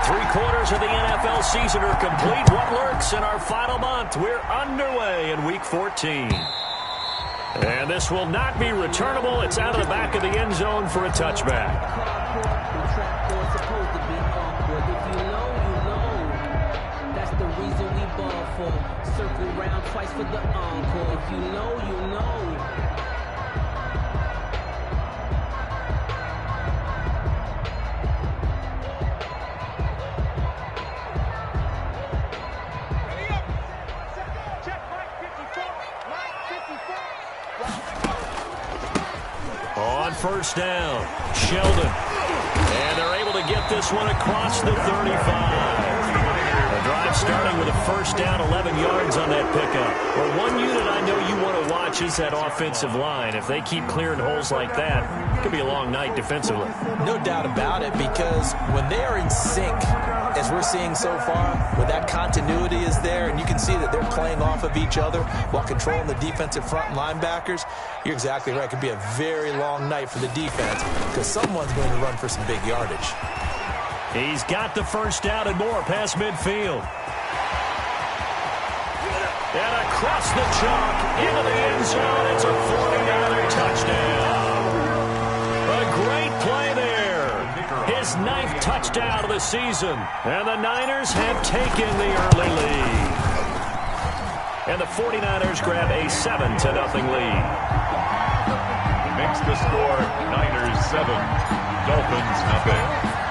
3/4 of the NFL season are complete. What lurks in our final month? We're underway in Week 14. And this will not be returnable. It's out of the back of the end zone for a touchback. Circle round twice for the encore. If you know, you know. On first down, Sheldon. And they're able to get this one across the 35. A drive starting with a first down, 11 yards on that pickup. Well, one unit I know you want to watch is that offensive line. If they keep clearing holes like that, it could be a long night defensively. No doubt about it, because when they are in sync, as we're seeing so far, where that continuity is there, and you can see that they're playing off of each other while controlling the defensive front linebackers, you're exactly right. It could be a very long night for the defense because someone's going to run for some big yardage. He's got the first down and more past midfield. And across the chalk into the end zone. It's a 49er touchdown. A great play there. His 9th touchdown of the season. And the Niners have taken the early lead. And the 49ers grab a 7-0 lead. Makes the score Niners 7, Dolphins nothing.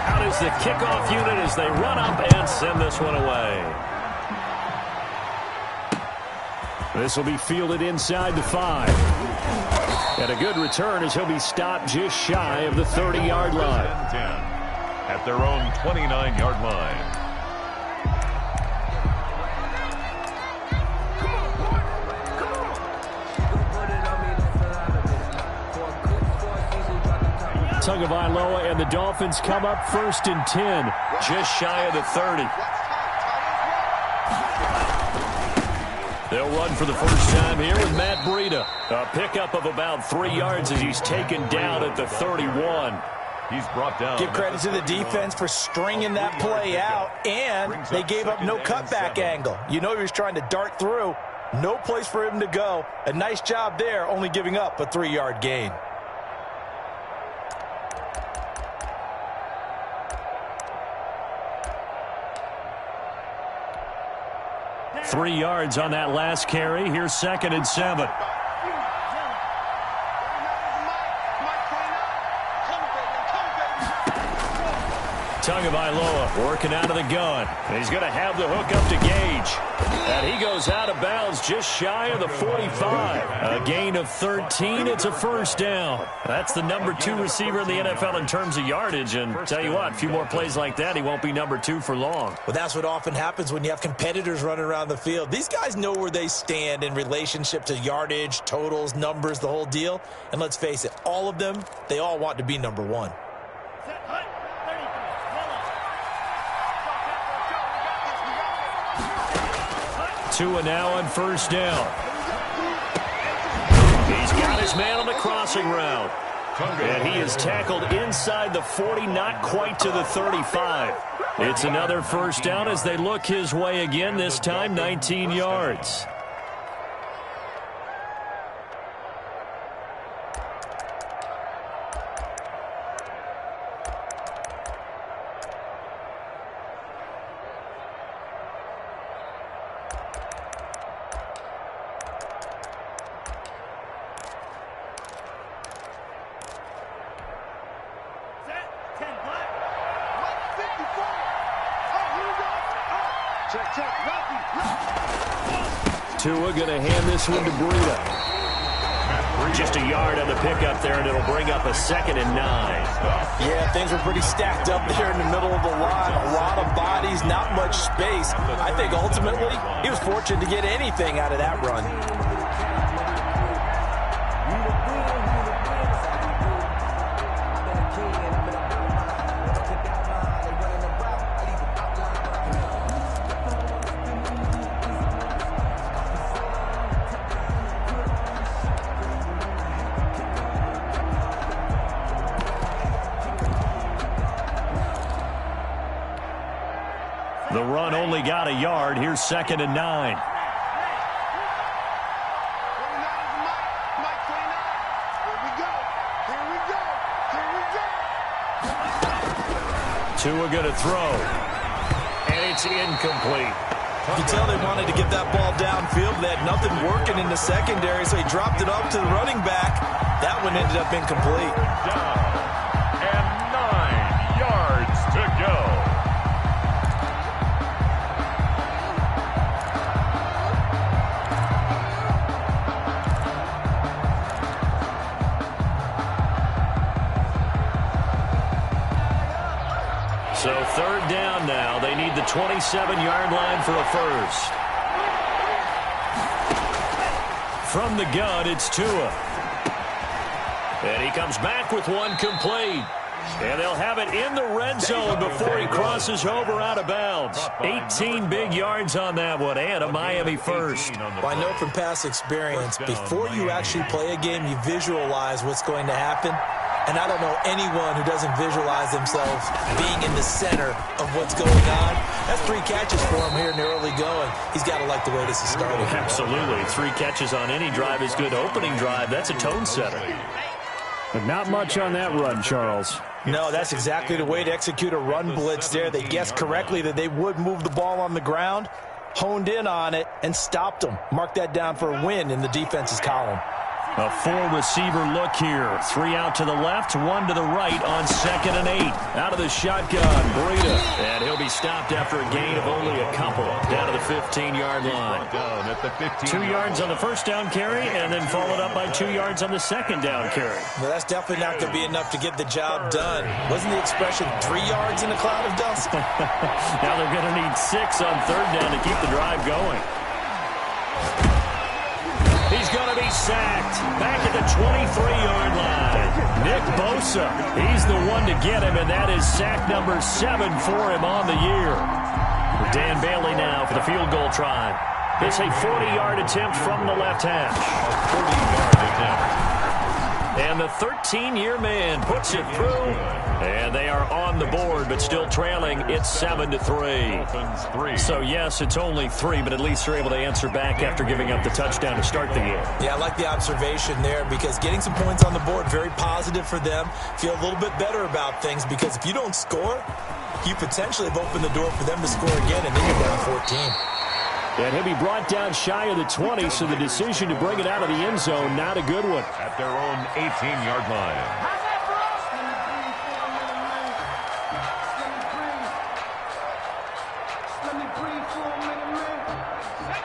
Out is the kickoff unit as they run up and send this one away. This will be fielded inside the 5. And a good return as he'll be stopped just shy of the 30-yard line. 10 at their own 29-yard line. Tagovailoa and the Dolphins come up 1st and 10, just shy of the 30. They'll run for the first time here with Matt Breida. A pickup of about 3 yards as he's taken down at the 31. He's brought down. Give credit to the defense for stringing that play out, and they gave up no cutback angle. You know he was trying to dart through. No place for him to go. A nice job there, only giving up a 3-yard gain. 3 yards on that last carry. Here's 2nd and 7. Tagovailoa working out of the gun. And he's going to have the hook up to Gage. And he goes out of bounds just shy of the 45. A gain of 13. It's a first down. That's the number 2 receiver in the NFL in terms of yardage. And tell you what, a few more plays like that, he won't be number 2 for long. Well, that's what often happens when you have competitors running around the field. These guys know where they stand in relationship to yardage, totals, numbers, the whole deal. And let's face it, all of them, they all want to be number 1. Tua now on first down. He's got his man on the crossing route. And he is tackled inside the 40, not quite to the 35. It's another first down as they look his way again, this time 19 yards. Tua going to hand this one to Breida. Just a yard on the pickup there, and it'll bring up a 2nd and 9. Yeah, things were pretty stacked up there in the middle of the line. A lot of bodies, not much space. I think ultimately he was fortunate to get anything out of that run. The run only got a yard. Here's 2nd and 9. Tua going to throw. And it's incomplete. You can tell they wanted to get that ball downfield. They had nothing working in the secondary, so he dropped it off to the running back. That one ended up incomplete. Down. And 9 yards to go. So 3rd down now. They need the 27-yard line for a first. From the gun, it's Tua. And he comes back with one complete. And they'll have it in the red zone before he crosses over out of bounds. 18 big yards on that one, and a Miami first. Well, I know from past experience, before you actually play a game, you visualize what's going to happen. And I don't know anyone who doesn't visualize themselves being in the center of what's going on. That's 3 catches for him here in the early going. He's got to like the way this is starting. Absolutely. 3 catches on any drive is good. Opening drive, that's a tone setter. But not much on that run, Charles. No, that's exactly the way to execute a run blitz there. They guessed correctly that they would move the ball on the ground, honed in on it, and stopped them. Mark that down for a win in the defense's column. A 4-receiver look here. 3 out to the left, 1 to the right on 2nd and 8. Out of the shotgun, Breida. And he'll be stopped after a gain of only a couple. Down to the 15-yard line. Down at the 15. 2 yards on the first down carry, and then followed up by 2 yards on the second down carry. Well, that's definitely not going to be enough to get the job done. Wasn't the expression 3 yards in a cloud of dust? Now they're going to need 6 on 3rd down to keep the drive going. He's going to be sacked back at the 23-yard line. Nick Bosa, he's the one to get him, and that is sack number 7 for him on the year. Dan Bailey now for the field goal try. It's a 40-yard attempt from the left hash. 40-yard attempt. And the 13-year man puts it through. And they are on the board, but still trailing. It's 7-3. So, yes, it's only 3, but at least they're able to answer back after giving up the touchdown to start the game. Yeah, I like the observation there because getting some points on the board, very positive for them. Feel a little bit better about things because if you don't score, you potentially have opened the door for them to score again, and then you're down 14. And he'll be brought down shy of the 20, so the decision to bring it out of the end zone, not a good one. At their own 18-yard line.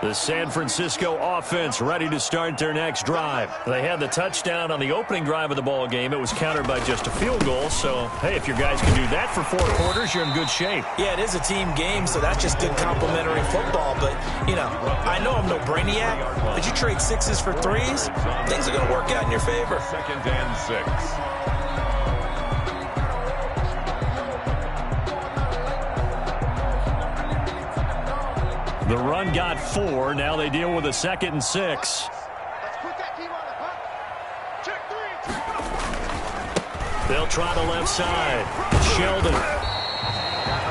The San Francisco offense ready to start their next drive. They had the touchdown on the opening drive of the ball game. It was countered by just a field goal. So, hey, if your guys can do that for 4 quarters, you're in good shape. Yeah, it is a team game, so that's just good complimentary football. But, you know, I know I'm no brainiac, but you trade 6s for 3s, things are going to work out in your favor. 2nd and 6. The run got 4. Now they deal with a 2nd and 6. They'll try the left side. Sheldon.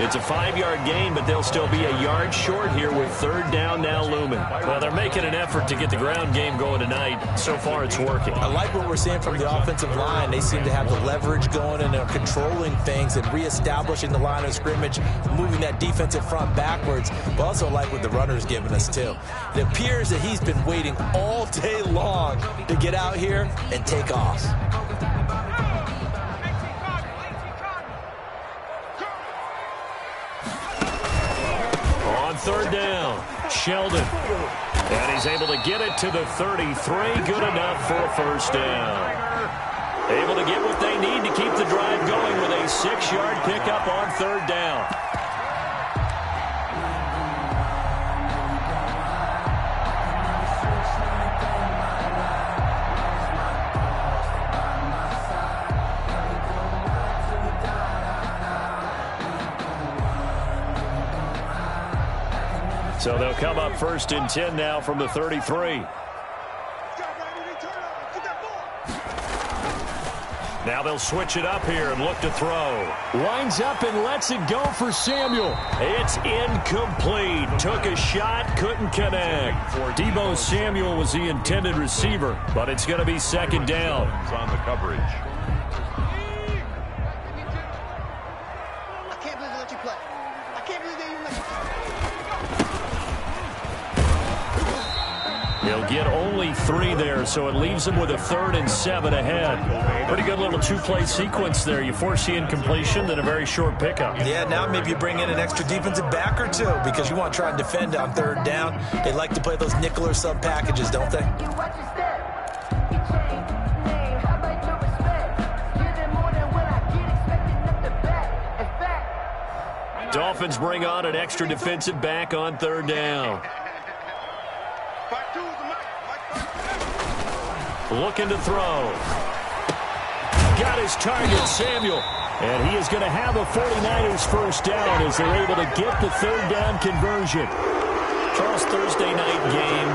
It's a 5-yard gain, but they'll still be a yard short here with 3rd down now looming. Well, they're making an effort to get the ground game going tonight. So far, it's working. I like what we're seeing from the offensive line. They seem to have the leverage going, and they're controlling things and reestablishing the line of scrimmage, moving that defensive front backwards. But also like what the runner's giving us, too. It appears that he's been waiting all day long to get out here and take off. On 3rd down, Sheldon. And he's able to get it to the 33. Good enough for a first down. Able to get what they need to keep the drive going with a 6-yard pickup on 3rd down. So they'll come up 1st and 10 now from the 33. Now they'll switch it up here and look to throw. Winds up and lets it go for Samuel. It's incomplete. Took a shot, couldn't connect. Deebo Samuel was the intended receiver, but it's going to be second down. On the coverage. I can't believe they let you play. I can't believe they even let you play. He'll get only 3 there, so it leaves him with a 3rd and 7 ahead. Pretty good little 2-play sequence there. You force the incompletion, then a very short pickup. Yeah, now maybe you bring in an extra defensive back or 2 because you want to try and defend on 3rd down. They like to play those nickel or sub packages, don't they? Dolphins bring on an extra defensive back on 3rd down. Looking to throw. Got his target, Samuel. And he is going to have a 49ers first down as they're able to get the 3rd down conversion. Charles, Thursday night game,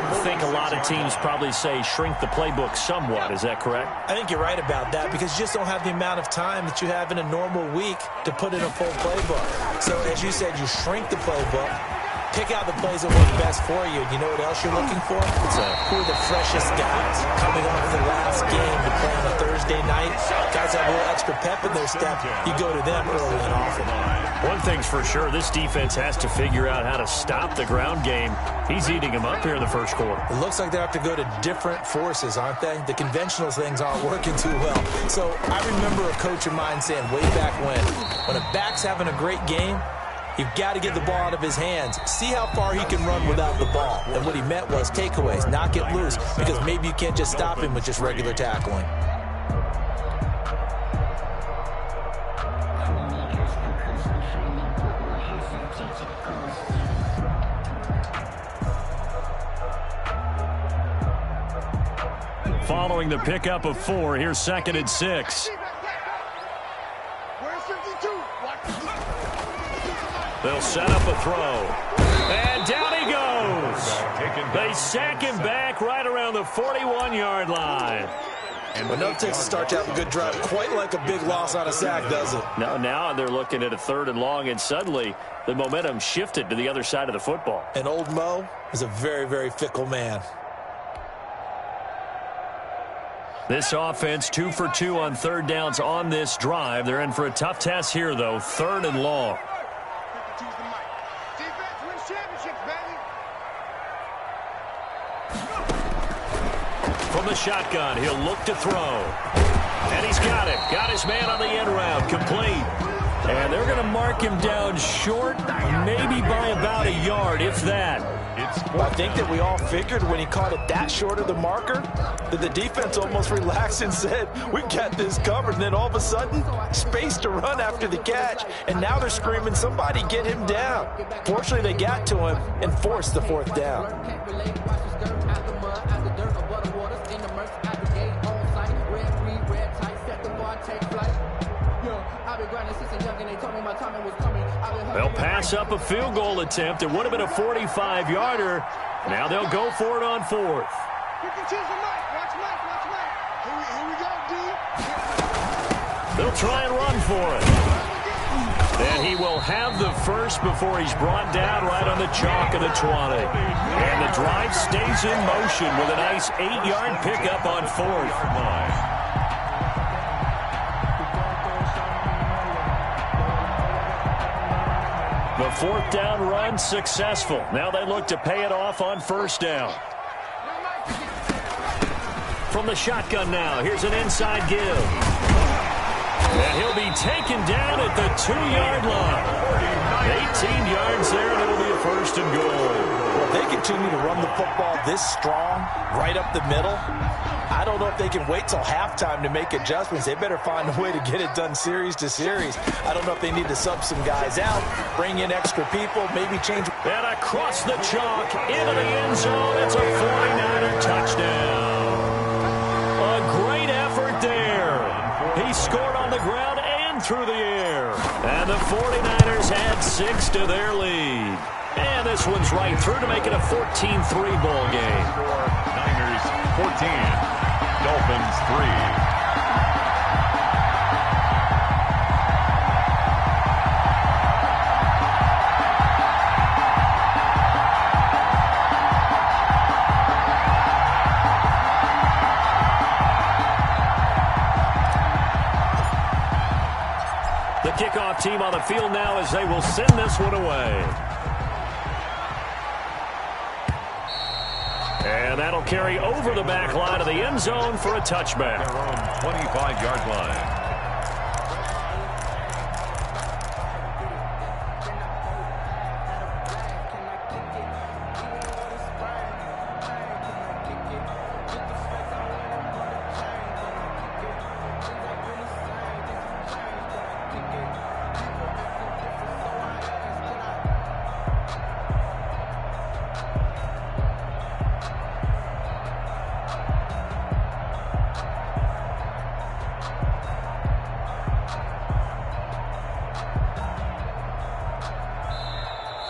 I think a lot of teams probably say shrink the playbook somewhat. Is that correct? I think you're right about that because you just don't have the amount of time that you have in a normal week to put in a full playbook. So, as you said, you shrink the playbook. Pick out the plays that work best for you. You know what else you're looking for? Who are the freshest guys coming off the last game to play on a Thursday night? Guys have a little extra pep in their step. You go to them early and often. One thing's for sure, this defense has to figure out how to stop the ground game. He's eating them up here in the first quarter. It looks like they have to go to different forces, aren't they? The conventional things aren't working too well. So I remember a coach of mine saying way back when a back's having a great game, you've got to get the ball out of his hands. See how far he can run without the ball. And what he meant was takeaways, not get loose, because maybe you can't just stop him with just regular tackling. Following the pickup of 4, here's 2nd and 6. They'll set up a throw. And down he goes. They sack him back right around the 41-yard line. Enough takes to start to have a good drive. Quite like a big loss on a sack, does it? Now they're looking at a 3rd and long, and suddenly the momentum shifted to the other side of the football. And old Mo is a very, very fickle man. This offense 2 for 2 on 3rd downs on this drive. They're in for a tough test here, though. 3rd and long. From the shotgun, he'll look to throw. And he's got it. Got his man on the end route. Complete. And they're going to mark him down short, maybe by about a yard, if that. Well, I think that we all figured when he caught it that short of the marker that the defense almost relaxed and said, we've got this covered. And then all of a sudden, space to run after the catch. And now they're screaming, somebody get him down. Fortunately, they got to him and forced the 4th down. They'll pass up a field goal attempt. It would have been a 45-yarder. Now they'll go for it on 4th. They'll try and run for it. And he will have the first before he's brought down right on the chalk of the 20. And the drive stays in motion with a nice 8-yard pickup on 4th. The 4th down run successful. Now they look to pay it off on 1st down. From the shotgun now, here's an inside give. And he'll be taken down at the 2-yard line. 18 yards there, and it'll be a 1st and goal. Well, they continue to run the football this strong, right up the middle. I don't know if they can wait till halftime to make adjustments. They better find a way to get it done series to series. I don't know if they need to sub some guys out, bring in extra people, maybe change. And across the chalk, into the end zone, it's a 49er touchdown. A great effort there. He scored on the ground and through the air. And the 49ers add 6 to their lead. And this one's right through to make it a 14-3 ball game. Niners 14, Dolphins 3. The kickoff team on the field now as they will send this one away. And that'll carry over the back line of the end zone for a touchback. Their own 25-yard line.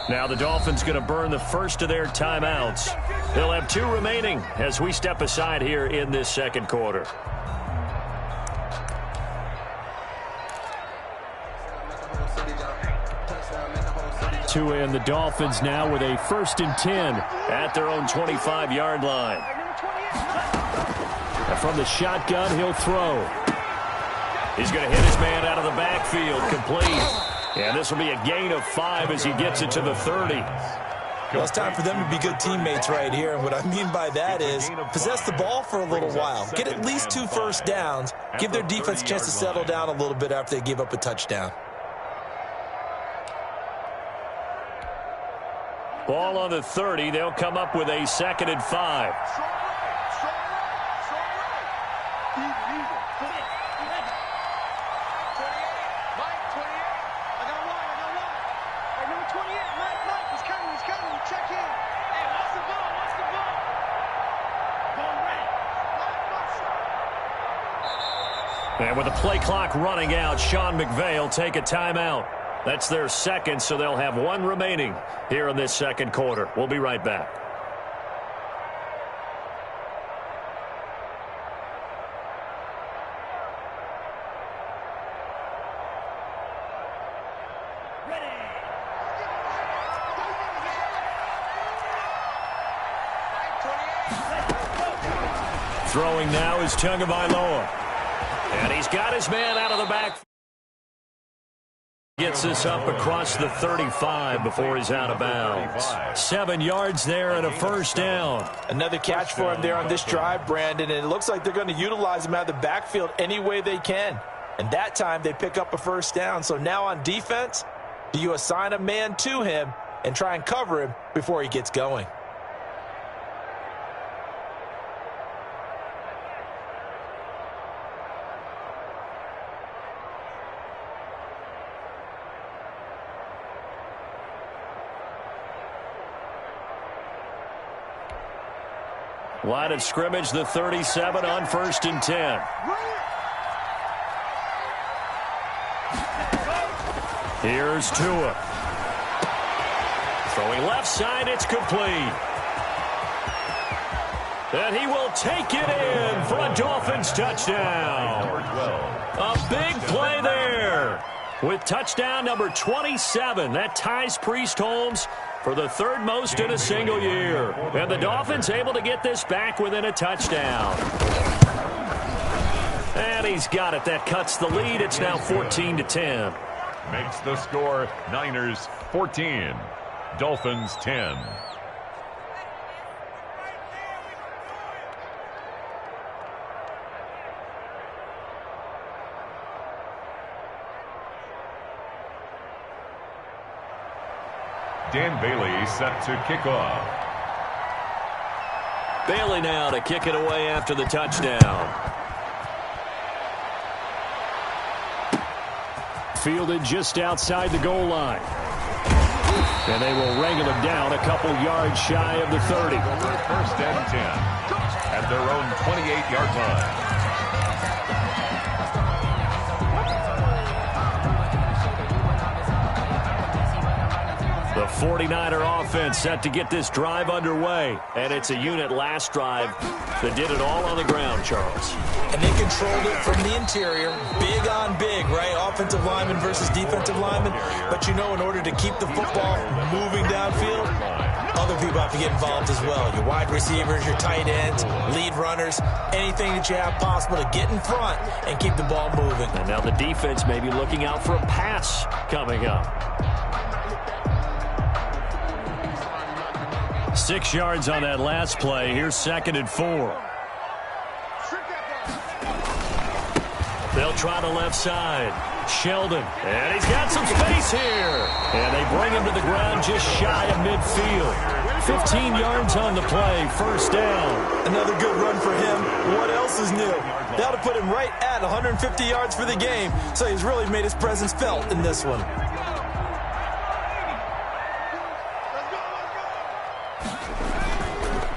Now the Dolphins going to burn the first of their timeouts. They'll have 2 remaining as we step aside here in this second quarter. Two in, the Dolphins now with a 1st and 10 at their own 25-yard line. And from the shotgun, he'll throw. He's going to hit his man out of the backfield, complete. And this will be a gain of 5 as he gets it to the 30. Well, it's time for them to be good teammates right here. And what I mean by that is possess the ball for a little while. Get at least 2 first downs. Give their defense a chance to settle down a little bit after they give up a touchdown. Ball on the 30. They'll come up with a 2nd and 5. And with the play clock running out, Sean McVay will take a timeout. That's their 2nd, so they'll have 1 remaining here in this second quarter. We'll be right back. Throwing now is Tagovailoa. And he's got his man out of the back. Gets this up across the 35 before he's out of bounds. 7 yards there and a 1st down. Another catch for him there on this drive, Brandon, and it looks like they're going to utilize him out of the backfield any way they can. And that time they pick up a 1st down. So now on defense, do you assign a man to him and try and cover him before he gets going? Line of scrimmage, the 37 on 1st and 10. Here's Tua. Throwing left side, it's complete. And he will take it in for a Dolphins touchdown. A big play there with touchdown number 27. That ties Priest Holmes for the 3rd most in a single year. And the Dolphins able to get this back within a touchdown. And he's got it. That cuts the lead. It's now 14-10. Makes the score Niners 14, Dolphins 10. Dan Bailey set to kick off. Bailey now to kick it away after the touchdown. Fielded just outside the goal line. And they will wrangle him down a couple yards shy of the 30. 1st and 10 at their own 28-yard line. The 49er offense set to get this drive underway. And it's a unit last drive that did it all on the ground, Charles. And they controlled it from the interior. Big on big, right? Offensive lineman versus defensive lineman. But you know, in order to keep the football moving downfield, other people have to get involved as well. Your wide receivers, your tight ends, lead runners, anything that you have possible to get in front and keep the ball moving. And Now the defense may be looking out for a pass coming up. 6 yards on that last play. Here's 2nd and 4. They'll try the left side. Sheldon, and he's got some space here. And they bring him to the ground just shy of midfield. 15 yards on the play, 1st down. Another good run for him. What else is new? That'll put him right at 150 yards for the game, so he's really made his presence felt in this one.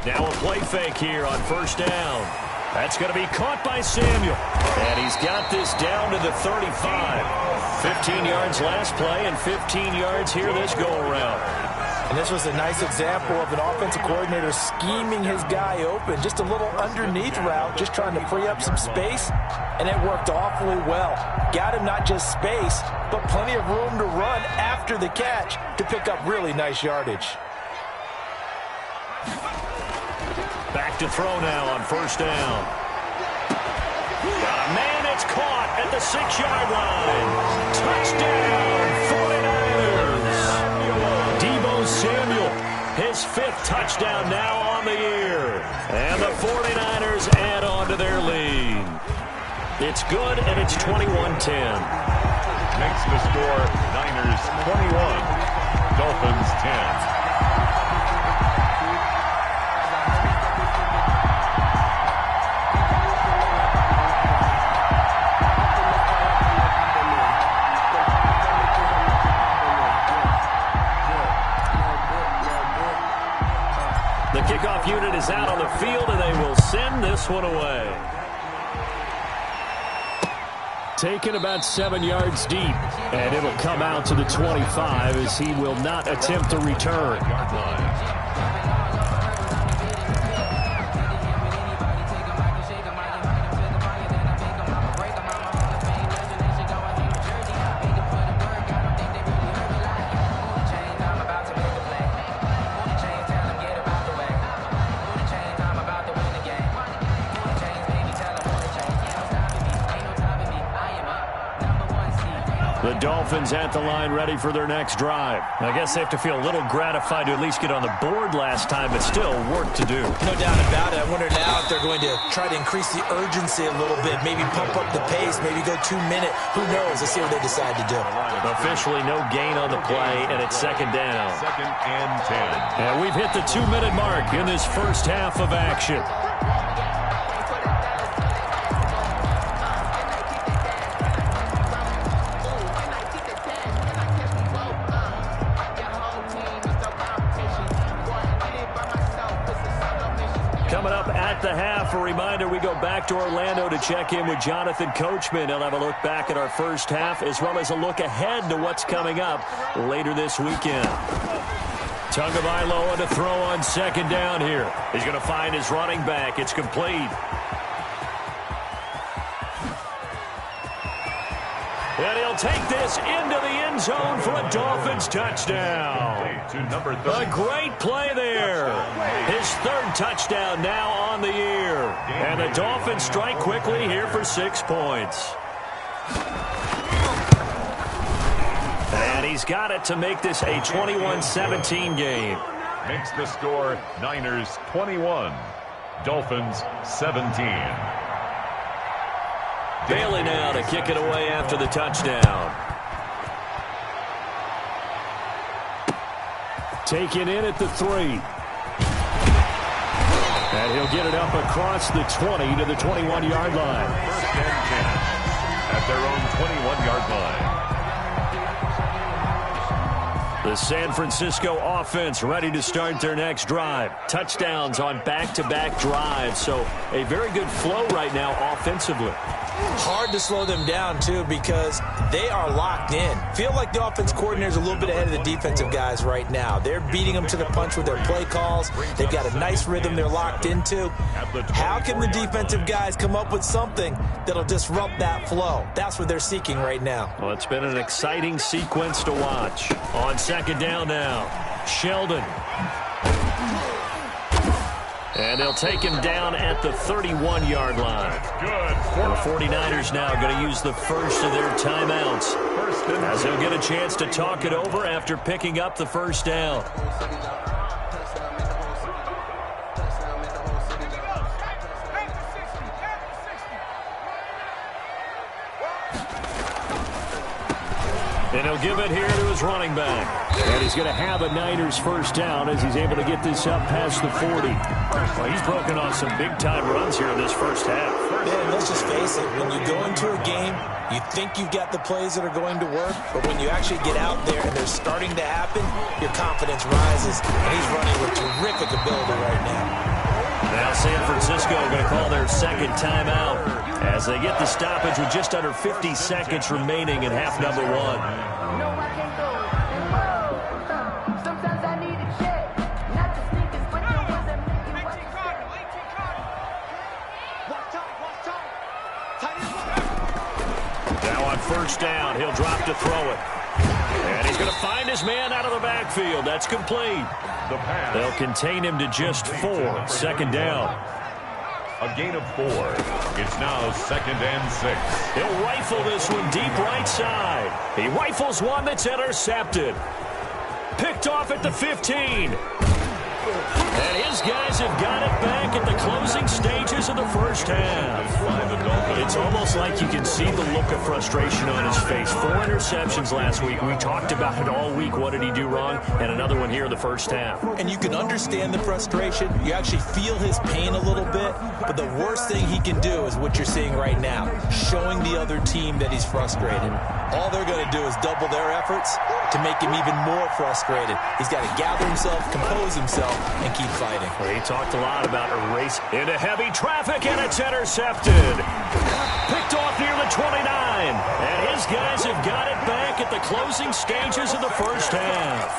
Now a play fake here on 1st down. That's going to be caught by Samuel. And he's got this down to the 35. 15 yards last play and 15 yards here this go-around. And this was a nice example of an offensive coordinator scheming his guy open. Just a little underneath route, just trying to free up some space, and it worked awfully well. Got him not just space, but plenty of room to run after the catch to pick up really nice yardage. Back to throw now on 1st down. Got a man, it's caught at the 6-yard line. Touchdown, 49ers. Deebo Samuel, his 5th touchdown now on the year. And the 49ers add on to their lead. It's good, and it's 21-10. Makes the score Niners 21, Dolphins 10. The kickoff unit is out on the field, and they will send this one away. Taken about 7 yards deep, and it'll come out to the 25 as he will not attempt to return. The Dolphins at the line ready for their next drive. I guess they have to feel a little gratified to at least get on the board last time, but still work to do. No doubt about it. I wonder now if they're going to try to increase the urgency a little bit, maybe pump up the pace, maybe go 2-minute. Who knows? Let's see what they decide to do. Officially no gain on the play, and it's 2nd down. 2nd and 10. And we've hit the 2-minute mark in this first half of action. Coming up at the half, a reminder, we go back to Orlando to check in with Jonathan Coachman. He'll have a look back at our first half as well as a look ahead to what's coming up later this weekend. Tagovailoa to throw on 2nd down here. He's going to find his running back. It's complete. And he'll take this into the end zone for a Dolphins touchdown. A great play there. His 3rd touchdown now on the year. And the Dolphins strike quickly here for 6 points. And he's got it to make this a 21-17 game. Makes the score Niners 21, Dolphins 17. Bailey now to kick it away after the touchdown. Taken in at the 3. And he'll get it up across the 20 to the 21-yard line. 1st and 10 at their own 21-yard line. The San Francisco offense ready to start their next drive. Touchdowns on back-to-back drives, so a very good flow right now offensively. Hard to slow them down, too, because they are locked in. Feel like the offense coordinator is a little bit ahead of the defensive guys right now. They're beating them to the punch with their play calls. They've got a nice rhythm they're locked into. How can the defensive guys come up with something that'll disrupt that flow? That's what they're seeking right now. Well, it's been an exciting sequence to watch. On 2nd down now, Sheldon. And they'll take him down at the 31-yard line. Good. And the 49ers now going to use the first of their timeouts, as they'll get a chance to talk it over after picking up the first down. And he'll give it here to his running back. And he's going to have a Niners first down as he's able to get this up past the 40. Well, he's broken off some big-time runs here in this first half. Yeah, and let's just face it. When you go into a game, you think you've got the plays that are going to work, but when you actually get out there and they're starting to happen, your confidence rises. And he's running with terrific ability right now. Now San Francisco going to call their second timeout as they get the stoppage with just under 50 seconds remaining in half number one. No, I can't go. Sometimes I need a check. Not the sneakers, but the ones that make you upset. Now on first down, he'll drop to throw it. And he's going to find his man out of the backfield. That's complete. The pass. They'll contain him to just 4. Second down. A gain of 4. It's now 2nd and 6. He'll rifle this one deep right side. He rifles one that's intercepted. Picked off at the 15. And his guys have got it back at the closing stages of the first half. It's almost like you can see the look of frustration on his face. 4 interceptions last week. We talked about it all week. What did he do wrong? And another one here in the first half. And you can understand the frustration. You actually feel his pain a little bit. But the worst thing he can do is what you're seeing right now, showing the other team that he's frustrated. All they're going to do is double their efforts to make him even more frustrated. He's got to gather himself, compose himself, and keep fighting. Well, he talked a lot about a race into heavy traffic, and it's intercepted. Picked off near the 29. And his guys have got it back at the closing stages of the first half.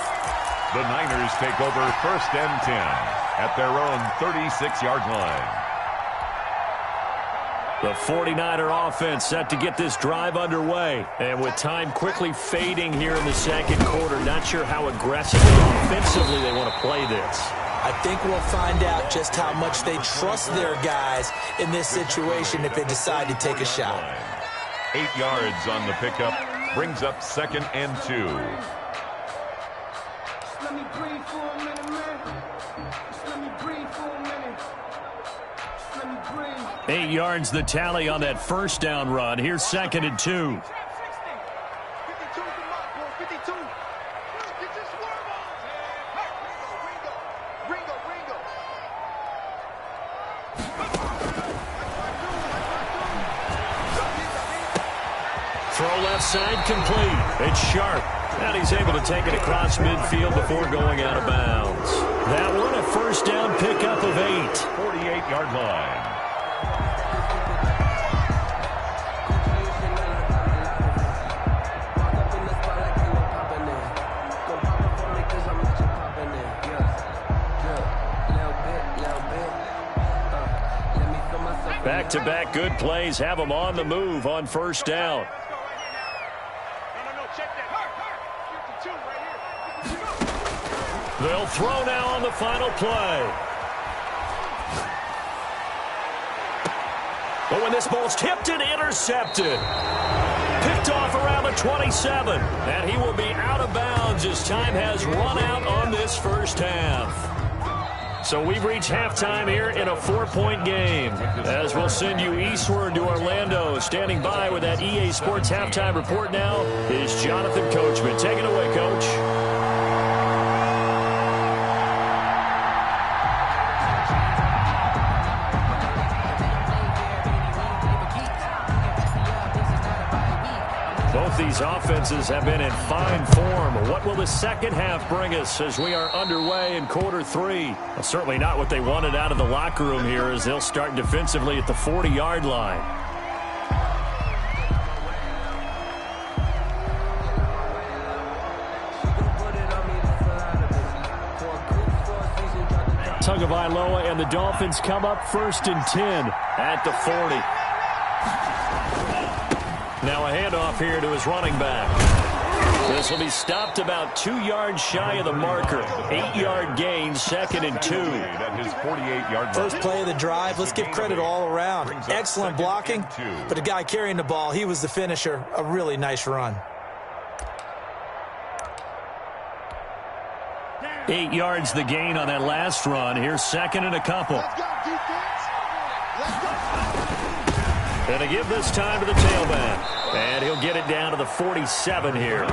The Niners take over 1st and 10 at their own 36-yard line. The 49er offense set to get this drive underway. And with time quickly fading here in the second quarter, not sure how aggressively offensively they want to play this. I think we'll find out just how much they trust their guys in this situation if they decide to take a shot. 8 yards on the pickup brings up 2nd and 2. Let me breathe for a minute, man. Just let me breathe for a minute. Just let me breathe. 8 yards the tally on that first down run. Here's 2nd and 2. 52's the mark, boy. 52. Get this swerve on. Ringo. Throw left side complete. It's sharp. And he's able to take it across midfield before going out of bounds. That one a first down pickup of 8. 48-yard line. Back-to-back good plays have them on the move on first down. They'll throw now on the final play. But when this ball's tipped and intercepted. Picked off around the 27. And he will be out of bounds as time has run out on this first half. So we've reached halftime here in a 4-point game. As we'll send you eastward to Orlando. Standing by with that EA Sports halftime report now is Jonathan Coachman. Take it away, Coach. Both these offenses have been in fine form. What will the second half bring us as we are underway in quarter 3? Well, certainly not what they wanted out of the locker room here as they'll start defensively at the 40-yard line. Tagovailoa and the Dolphins come up 1st and 10 at the 40. Now a handoff here to his running back. This will be stopped about 2 yards shy of the marker. 8-yard gain, 2nd and 2. At his 48-yard line. First play of the drive, let's give credit all around. Excellent blocking, but the guy carrying the ball, he was the finisher. A really nice run. 8 yards the gain on that last run. Here's 2nd and a couple. Let's go, defense. Let's go. And to give this time to the tailback. And he'll get it down to the 47 here.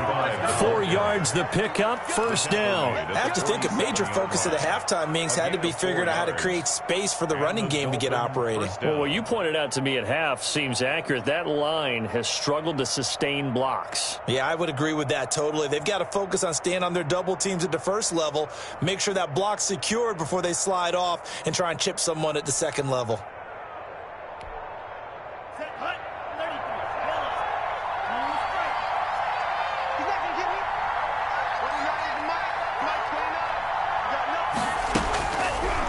4 yards the pickup, 1st down. I have to think a major focus of the halftime meetings had to be figuring out how to create space for the running game to get operating. Well, what you pointed out to me at half seems accurate. That line has struggled to sustain blocks. Yeah, I would agree with that totally. They've got to focus on staying on their double teams at the first level, make sure that block's secured before they slide off and try and chip someone at the second level.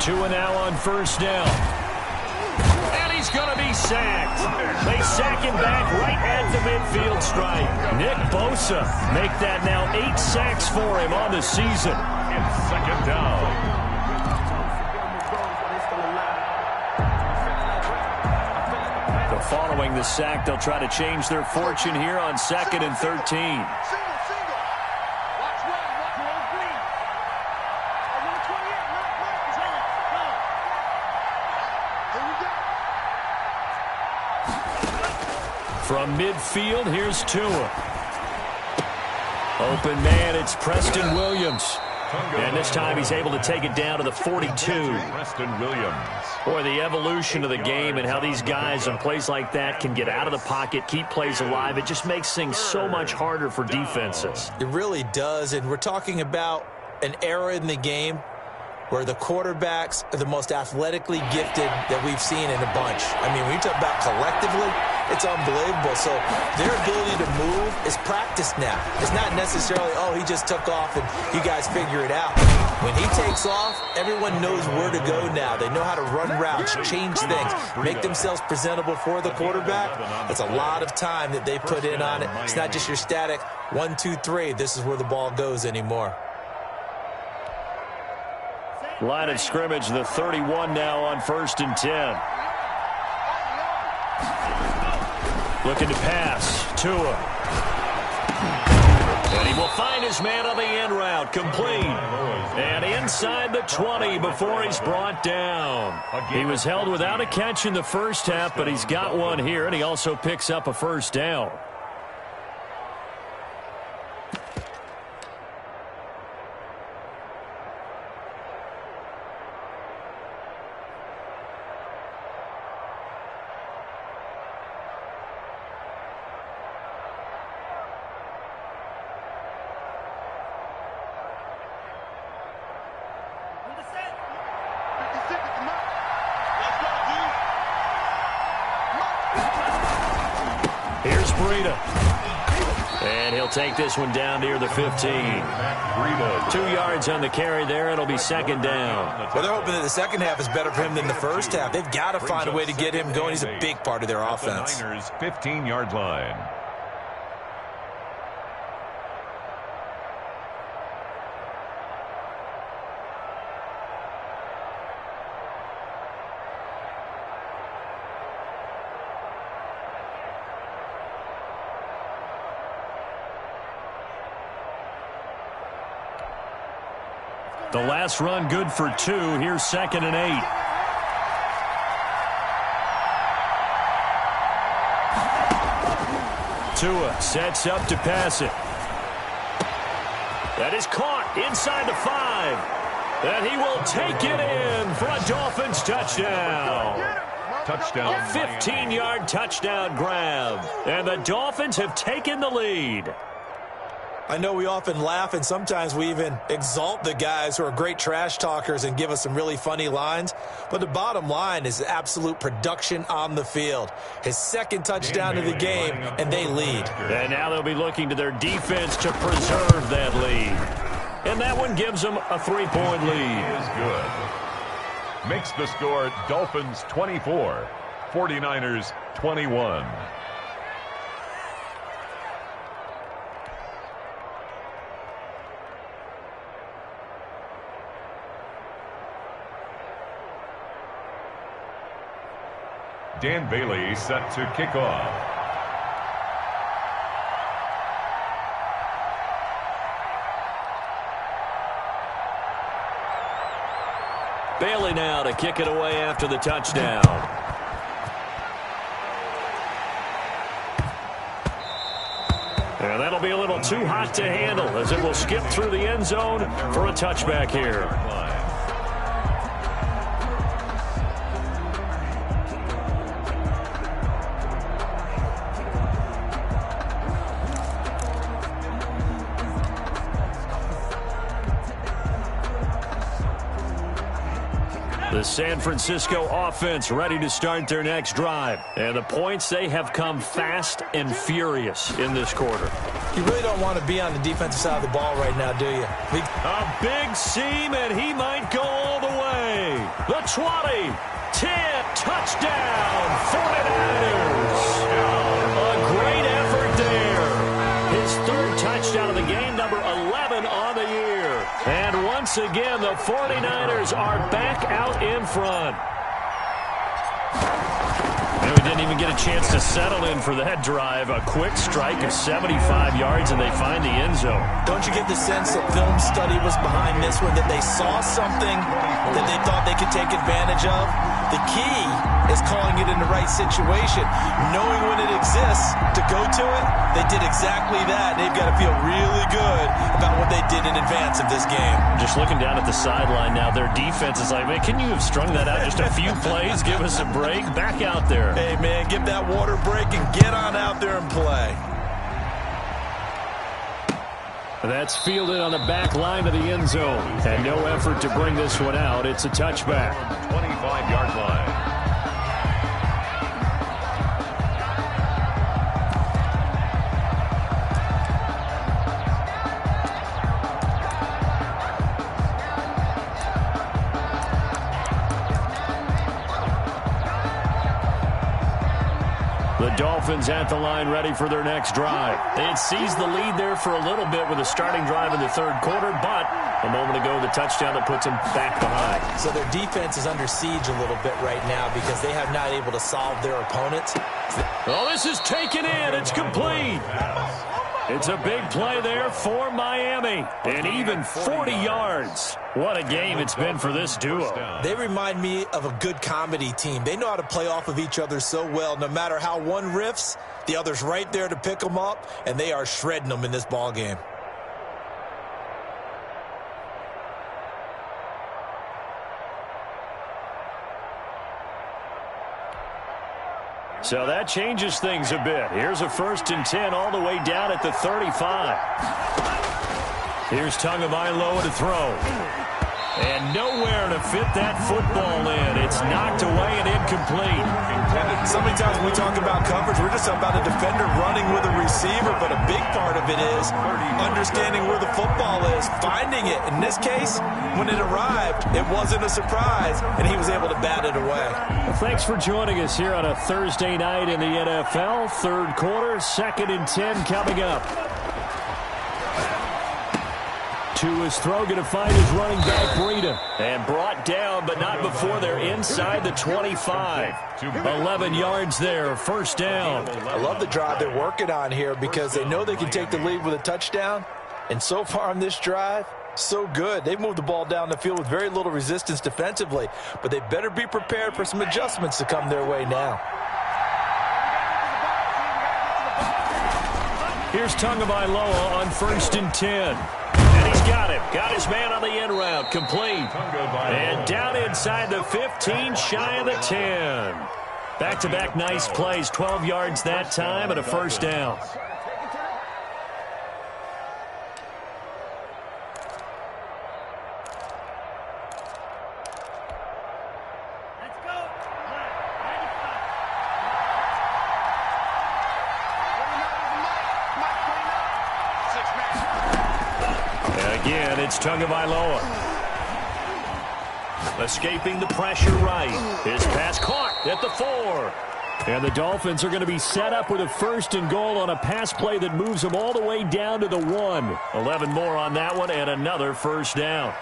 Two and now on 1st down. And he's going to be sacked. They sack him back right at the midfield stripe. Nick Bosa make that now 8 sacks for him on the season. It's 2nd down. Following the sack, they'll try to change their fortune here on 2nd and 13. From midfield, here's Tua. Open man, it's Preston Williams. And this time he's able to take it down to the 42. Preston Williams. Boy, the evolution of the game and how these guys on plays like that can get out of the pocket, keep plays alive, it just makes things so much harder for defenses. It really does, and we're talking about an era in the game where the quarterbacks are the most athletically gifted that we've seen in a bunch. I mean, when you talk about collectively, it's unbelievable. So their ability to move is practiced now. It's not necessarily, oh, he just took off and you guys figure it out. When he takes off, everyone knows where to go now. They know how to run routes, change things, make themselves presentable for the quarterback. That's a lot of time that they put in on it. It's not just your static 1, 2, 3. This is where the ball goes anymore. Line of scrimmage, the 31 now on 1st and 10. Looking to pass. Tua. And he will find his man on the end route. Complete. And inside the 20 before he's brought down. He was held without a catch in the first half, but he's got one here, and he also picks up a 1st down. And he'll take this one down near the 15. 2 yards on the carry there. It'll be 2nd down. Well, they're hoping that the second half is better for him than the first half. They've got to find a way to get him going. He's a big part of their offense. The Niners' 15-yard line. The last run good for 2. Here's 2nd and 8. Tua sets up to pass it. That is caught inside the 5. And he will take it in for a Dolphins touchdown. Touchdown. A 15-yard touchdown grab. And the Dolphins have taken the lead. I know we often laugh, and sometimes we even exalt the guys who are great trash talkers and give us some really funny lines. But the bottom line is absolute production on the field. His 2nd touchdown of the game, and they lead. And now they'll be looking to their defense to preserve that lead. And that one gives them a 3-point lead. Is good. Makes the score Dolphins 24, 49ers 21. Dan Bailey set to kick off. Bailey now to kick it away after the touchdown. And that'll be a little too hot to handle as it will skip through the end zone for a touchback here. The San Francisco offense ready to start their next drive. And the points, they have come fast and furious in this quarter. You really don't want to be on the defensive side of the ball right now, do you? A big seam, and he might go all the way. The 20, 10, touchdown, 49ers. A great effort there. His third touchdown of the game, number 11 on the year. And once again, the 49ers are back out in front. And we didn't even get a chance to settle in for that drive. A quick strike of 75 yards, and they find the end zone. Don't you get the sense that film study was behind this one, that they saw something that they thought they could take advantage of? The key is calling it in the right situation, knowing when it exists to go to it. They did exactly that. They've got to feel really good about what they did in advance of this game. Just looking down at the sideline now, their defense is like, man, can you have strung that out just a few plays? Give us a break. Back out there. Hey, man, give that water break and get on out there and play. That's fielded on the back line of the end zone. And no effort to bring this one out. It's a touchback. 25-yard line. The Dolphins at the line ready for their next drive. They had seized the lead there for a little bit with a starting drive in the third quarter, but a moment ago the touchdown that puts them back behind. So their defense is under siege a little bit right now because they have not able to solve their opponents. Oh, this is taken in. It's complete. It's a big play there for Miami. And even 40 yards. What a game it's been for this duo. They remind me of a good comedy team. They know how to play off of each other so well. No matter how one riffs, the other's right there to pick them up, and they are shredding them in this ball game. So that changes things a bit. Here's a 1st and 10 all the way down at the 35. Here's Tagovailoa to throw. And nowhere to fit that football in. It's knocked away and incomplete. So many times when we talk about coverage, we're just about a defender running with a receiver, but a big part of it is understanding where the football is, finding it. In this case, when it arrived, it wasn't a surprise, and he was able to bat it away. Well, thanks for joining us here on a Thursday night in the NFL. Third quarter, 2nd and 10 coming up. To his throw, going to find his running back, Breida. And brought down, but not before they're inside the 25. 11 yards there, 1st down. I love the drive they're working on here because they know they can take the lead with a touchdown. And so far on this drive, so good. They've moved the ball down the field with very little resistance defensively. But they better be prepared for some adjustments to come their way now. Here's Tagovailoa on 1st and 10. And he's got him. Got his man on the end route. Complete. And down inside the 15, shy of the 10. Back-to-back nice plays. 12 yards that time and a 1st down. Again, it's Tagovailoa. Escaping the pressure right. His pass caught at the 4. And the Dolphins are going to be set up with a 1st and goal on a pass play that moves them all the way down to the 1. 11 more on that one and another 1st down.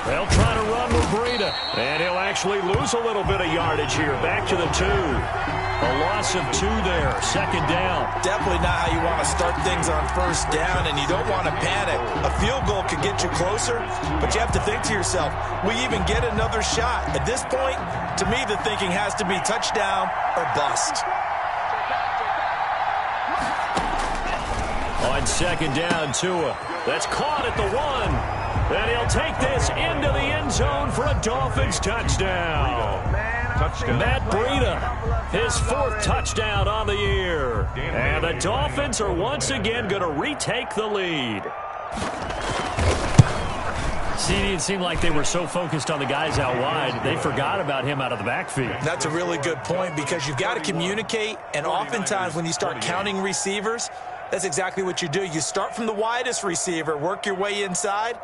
They'll try to run with Breida. And he'll actually lose a little bit of yardage here. Back to the 2. A loss of 2 there. Second down. Definitely not how you want to start things on first down, and you don't want to panic. A field goal could get you closer, but you have to think to yourself, we even get another shot. At this point, to me, the thinking has to be touchdown or bust. On second down, Tua. That's caught at the 1. And he'll take this into the end zone for a Dolphins touchdown. Matt Breida, his 4th touchdown on the year. And the Dolphins are once again going to retake the lead. See, it didn't seem like they were so focused on the guys out wide, they forgot about him out of the backfield. That's a really good point, because you've got to communicate, and oftentimes when you start counting receivers, that's exactly what you do. You start from the widest receiver, work your way inside.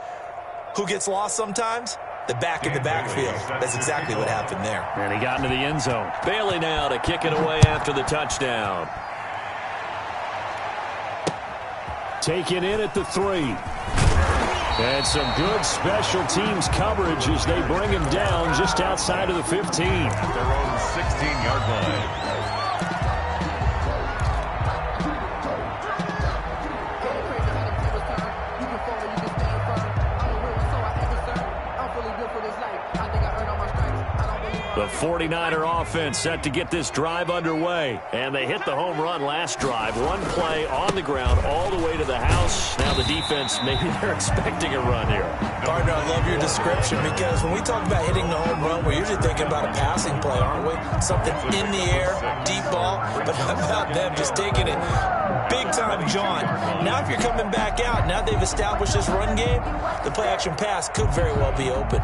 Who gets lost sometimes? The back in the backfield. That's exactly what happened there. And he got into the end zone. Bailey now to kick it away after the touchdown. Taken in at the 3. And some good special teams coverage as they bring him down just outside of the 15. At their own 16-yard line. The 49er offense set to get this drive underway. And they hit the home run last drive. One play on the ground all the way to the house. Now the defense, maybe they're expecting a run here. Partner, I love your description, because when we talk about hitting the home run, we're usually thinking about a passing play, aren't we? Something in the air, deep ball. But how about them just taking it big time, John? Now if you're coming back out, now they've established this run game, the play-action pass could very well be open.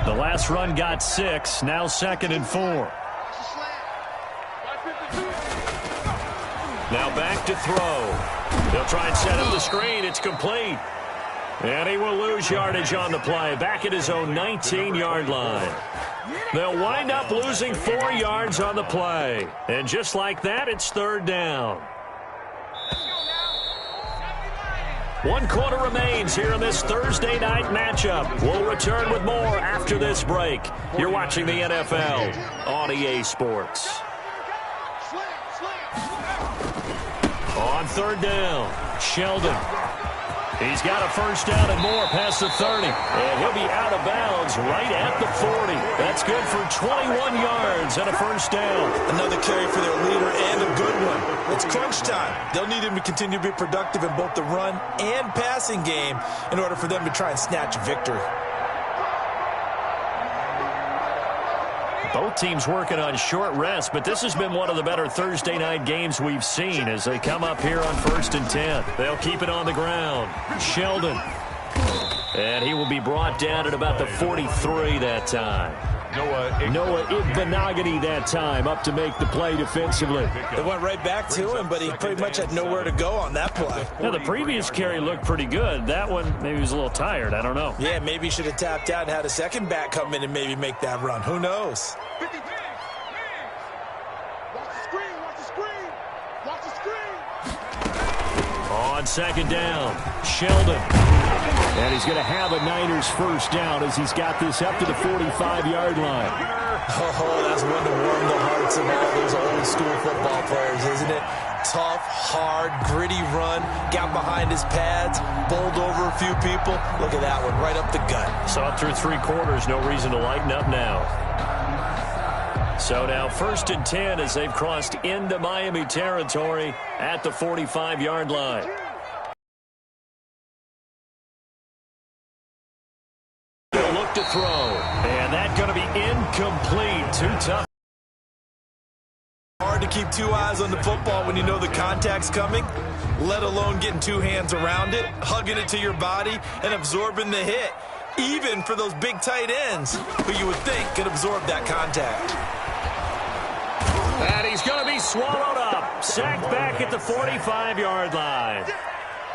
The last run got 6. Now 2nd and 4. Now back to throw. They'll try and set up the screen. It's complete. And he will lose yardage on the play. Back at his own 19-yard line. They'll wind up losing 4 yards on the play. And just like that, it's 3rd down. 1 quarter remains here in this Thursday night matchup. We'll return with more after this break. You're watching the NFL on EA Sports. On 3rd down, Sheldon. He's got a first down and more past the 30. And he'll be out of bounds right at the 40. That's good for 21 yards and a first down. Another carry for their leader, and a good one. It's crunch time. They'll need him to continue to be productive in both the run and passing game in order for them to try and snatch a victory. Both teams working on short rest, but this has been one of the better Thursday night games we've seen as they come up here on 1st and 10. They'll keep it on the ground. Sheldon. And he will be brought down at about the 43 that time. Noah Igbenogany that time up to make the play defensively. They went right back to him, but he pretty much had nowhere to go on that play. Now, the previous carry looked pretty good. That one, maybe he was a little tired. I don't know. Yeah, maybe he should have tapped out and had a second back come in and maybe make that run. Who knows? On 2nd down, Sheldon. And he's going to have a Niners first down as he's got this up to the 45-yard line. Oh, that's one to warm the hearts of all those old school football players, isn't it? Tough, hard, gritty run, got behind his pads, bowled over a few people. Look at that one, right up the gut. Saw it through 3 quarters, no reason to lighten up now. So now 1st and 10 as they've crossed into Miami territory at the 45-yard line. Look to throw, and that's going to be incomplete. Too tough. Hard to keep 2 eyes on the football when you know the contact's coming, let alone getting 2 hands around it, hugging it to your body, and absorbing the hit. Even for those big tight ends who you would think could absorb that contact. And he's going to be swallowed up. Sacked back at the 45-yard line.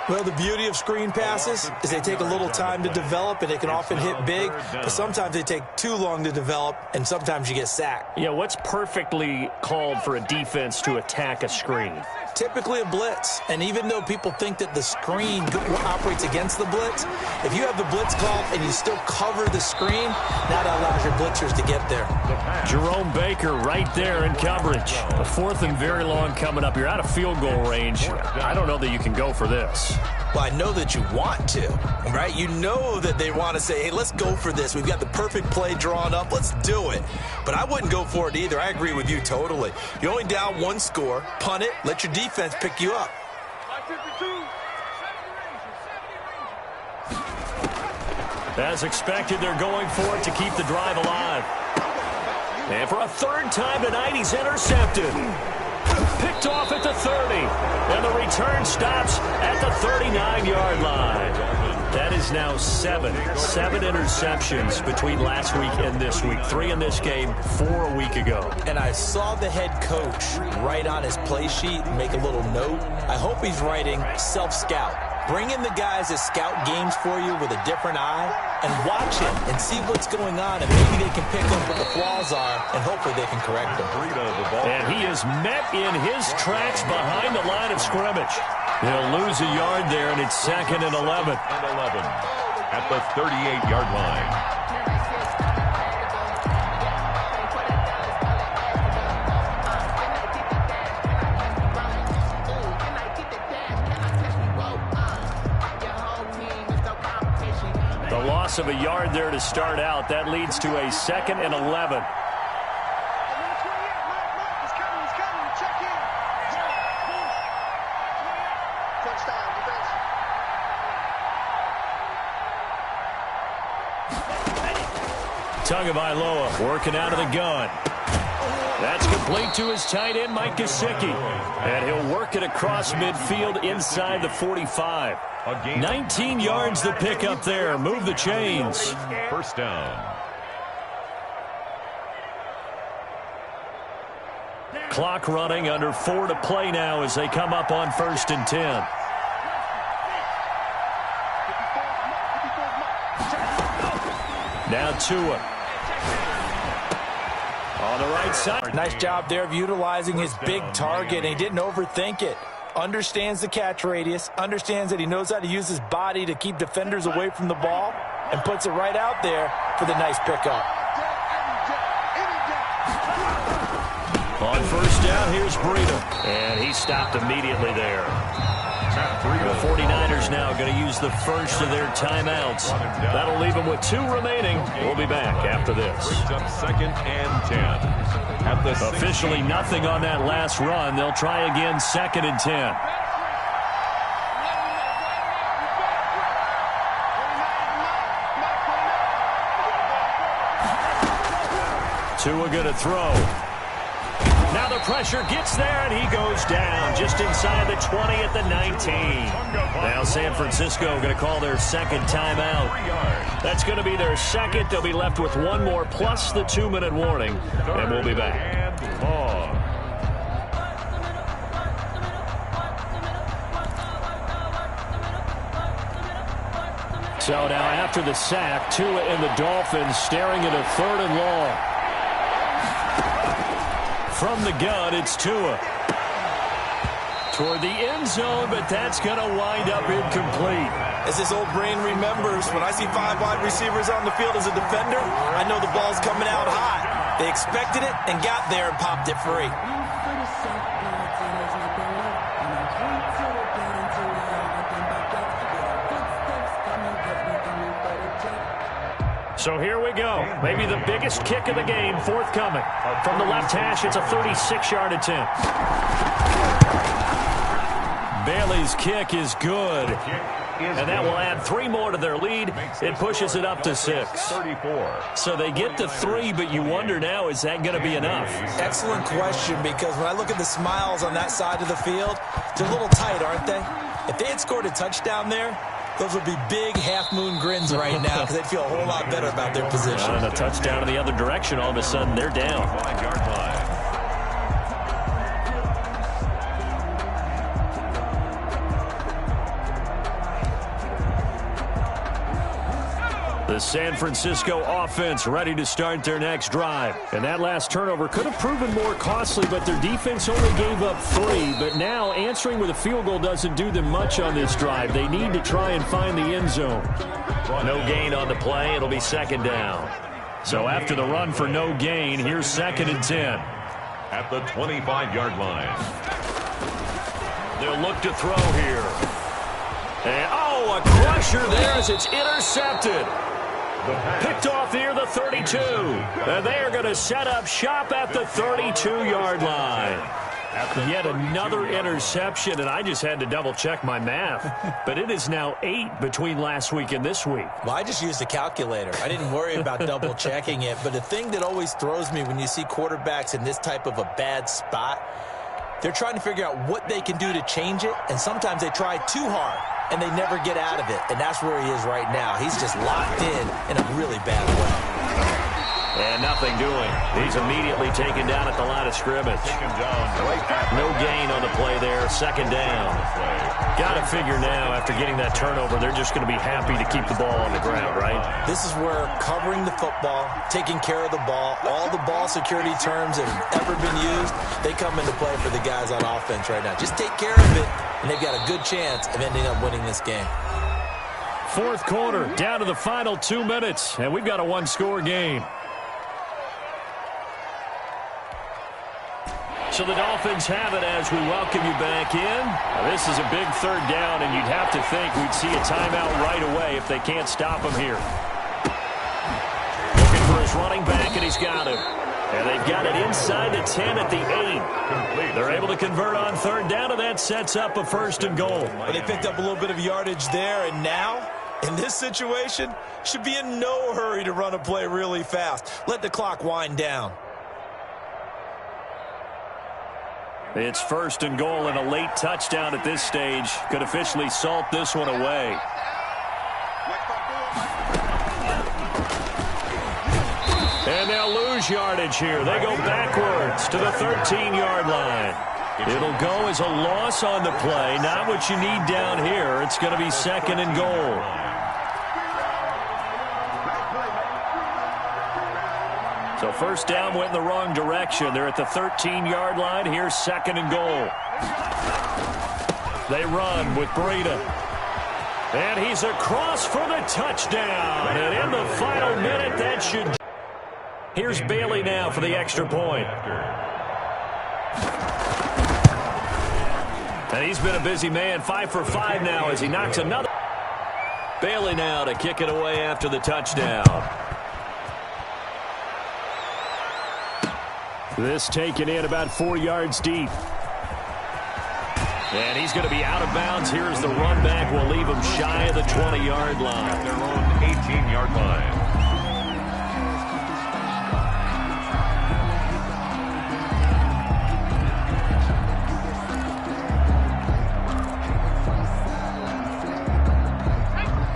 Well, the beauty of screen passes is they take a little time to develop, and they can often hit big, but sometimes they take too long to develop, and sometimes you get sacked. Yeah, what's perfectly called for a defense to attack a screen? Typically a blitz, and even though people think that the screen operates against the blitz, if you have the blitz called and you still cover the screen, that allows your blitzers to get there. Jerome Baker right there in coverage. A 4th and very long coming up. You're out of field goal range. I don't know that you can go for this. Well, I know that you want to, right? You know that they want to say, hey, let's go for this. We've got the perfect play drawn up. Let's do it. But I wouldn't go for it either. I agree with you totally. You're only down 1 score. Punt it. Let your defense pick you up. As expected, they're going for it to keep the drive alive. And for a 3rd time tonight, he's intercepted. Picked off at the 30. And the return stops at the 39-yard line. That is now 7 interceptions between last week and this week. 3 in this game, 4 a week ago. And I saw the head coach write on his play sheet, make a little note. I hope he's writing self-scout. Bring in the guys that scout games for you with a different eye and watch it and see what's going on, and maybe they can pick up what the flaws are, and hopefully they can correct them. And he is met in his tracks behind the line of scrimmage. He'll lose a yard there, and it's 2nd and 11. At the 38-yard line. Loss of a yard there to start out. That leads to a 2nd and 11. Tagovailoa working out of the gun. That's complete to his tight end, Mike Gesicki. And he'll work it across midfield inside the 45. 19 yards to pick up there. Move the chains. 1st down. Clock running, under 4 to play now as they come up on 1st and 10. Now Tua. On the right side. Nice job there of utilizing his big target, and he didn't overthink it. Understands the catch radius, understands that he knows how to use his body to keep defenders away from the ball, and puts it right out there for the nice pickup. On 1st down, here's Breida. And he stopped immediately there. The 49ers now going to use the first of their timeouts. That'll leave them with 2 remaining. We'll be back after this. Brings up 2nd and 10. At the officially nothing on that last run. They'll try again 2nd and 10. Tua going to throw. Now the pressure gets there, and he goes down just inside the 20 at the 19. Now San Francisco going to call their 2nd timeout. That's going to be their 2nd. They'll be left with 1 more plus the 2-minute warning, and we'll be back. So now after the sack, Tua and the Dolphins staring at a 3rd and long. From the gun, it's Tua. Toward the end zone, but that's going to wind up incomplete. As his old brain remembers, when I see 5 wide receivers on the field as a defender, I know the ball's coming out hot. They expected it and got there and popped it free. So here we go. Maybe the biggest kick of the game forthcoming. From the left hash, it's a 36-yard attempt. Bailey's kick is good. And that will add 3 more to their lead. It pushes it up to 6. So they get to 3, but you wonder now, is that going to be enough? Excellent question, because when I look at the smiles on that side of the field, they're a little tight, aren't they? If they had scored a touchdown there, those would be big half-moon grins right now because they'd feel a whole lot better about their position. And a touchdown in the other direction, all of a sudden they're down. 5-yard line. The San Francisco offense ready to start their next drive. And that last turnover could have proven more costly, but their defense only gave up 3. But now answering with a field goal doesn't do them much on this drive. They need to try and find the end zone. No gain on the play. It'll be second down. So after the run for no gain, here's 2nd and 10. At the 25-yard line. They'll look to throw here. And, a crusher there as it's intercepted. Picked off near the 32. And they are going to set up shop at the 32-yard line. Yet another interception, and I just had to double-check my math. But it is now 8 between last week and this week. Well, I just used a calculator. I didn't worry about double-checking it. But the thing that always throws me when you see quarterbacks in this type of a bad spot, they're trying to figure out what they can do to change it, and sometimes they try too hard, and they never get out of it. And that's where he is right now. He's just locked in a really bad way. And nothing doing. He's immediately taken down at the line of scrimmage. No gain on the play there. 2nd down. Got to figure now, after getting that turnover, they're just going to be happy to keep the ball on the ground, right? This is where covering the football, taking care of the ball, all the ball security terms that have ever been used, they come into play for the guys on offense right now. Just take care of it, and they've got a good chance of ending up winning this game. 4th quarter, down to the final 2 minutes, and we've got a one-score game. So the Dolphins have it as we welcome you back in. Now, this is a big 3rd down, and you'd have to think we'd see a timeout right away if they can't stop him here. Looking for his running back, and he's got him. And they've got it inside the 10 at the 8. They're able to convert on 3rd down, and that sets up a 1st and goal. Well, they picked up a little bit of yardage there, and now, in this situation, should be in no hurry to run a play really fast. Let the clock wind down. It's 1st and goal, and a late touchdown at this stage could officially salt this one away. And they'll lose yardage here. They go backwards to the 13-yard line. It'll go as a loss on the play. Not what you need down here. It's going to be 2nd and goal. So 1st down went in the wrong direction. They're at the 13-yard line. Here's 2nd and goal. They run with Breida. And he's across for the touchdown. And in the final minute, that should... Here's Bailey now for the extra point. And he's been a busy man. 5 for 5 now as he knocks another. Bailey now to kick it away after the touchdown. This taken in about 4 yards deep. And he's going to be out of bounds. Here's the run back. We'll leave him shy of the 20-yard line. At their own 18-yard line.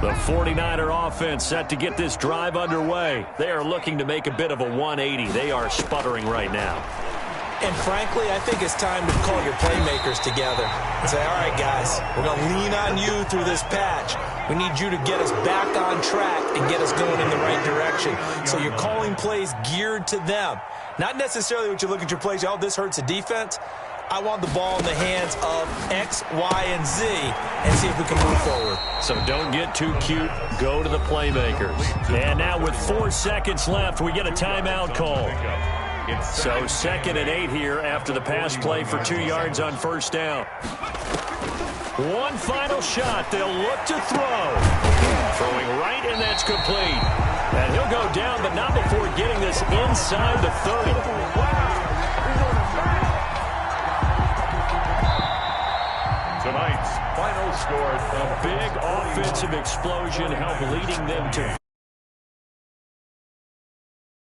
The 49er offense set to get this drive underway. They are looking to make a bit of a 180. They are sputtering right now. And frankly, I think it's time to call your playmakers together and say, all right, guys, we're going to lean on you through this patch. We need you to get us back on track and get us going in the right direction. So you're calling plays geared to them. Not necessarily what you look at your plays, oh, this hurts the defense. I want the ball in the hands of X, Y, and Z and see if we can move forward. So don't get too cute. Go to the playmakers. And now with 4 seconds left, we get a timeout call. So 2nd and 8 here after the pass play for 2 yards on 1st down. One final shot. They'll look to throw. Throwing right, and that's complete. And he'll go down, but not before getting this inside the 30. Tonight's final score. A big offensive explosion helped leading them to